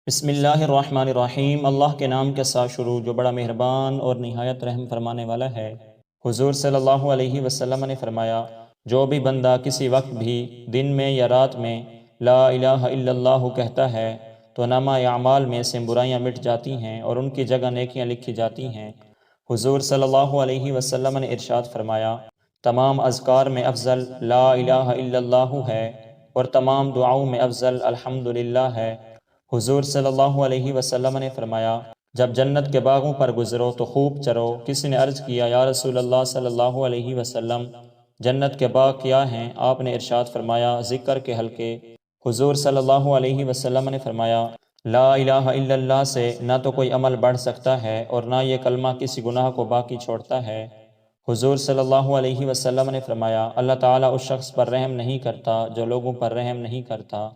بسم اللہ الرحمن الرحیم۔ اللہ کے نام کے ساتھ شروع جو بڑا مہربان اور نہایت رحم فرمانے والا ہے۔ حضور صلی اللہ علیہ وسلم نے فرمایا، جو بھی بندہ کسی وقت بھی دن میں یا رات میں لا الہ الا اللہ کہتا ہے تو نامہ اعمال میں سے برائیاں مٹ جاتی ہیں اور ان کی جگہ نیکیاں لکھی جاتی ہیں۔ حضور صلی اللہ علیہ وسلم نے ارشاد فرمایا، تمام اذکار میں افضل لا الہ الا اللہ ہے اور تمام دعاؤں میں افضل الحمدللہ ہے۔ حضور صلی اللہ علیہ وسلم نے فرمایا، جب جنت کے باغوں پر گزرو تو خوب چرو۔ کسی نے عرض کیا، یا رسول اللہ صلی اللہ علیہ وسلم، جنت کے باغ کیا ہیں؟ آپ نے ارشاد فرمایا، ذکر کے حلقے۔ حضور صلی اللہ علیہ وسلم نے فرمایا، لا الہ الا اللہ سے نہ تو کوئی عمل بڑھ سکتا ہے اور نہ یہ کلمہ کسی گناہ کو باقی چھوڑتا ہے۔ حضور صلی اللہ علیہ وسلم نے فرمایا، اللہ تعالیٰ اس شخص پر رحم نہیں کرتا جو لوگوں پر رحم نہیں کرتا۔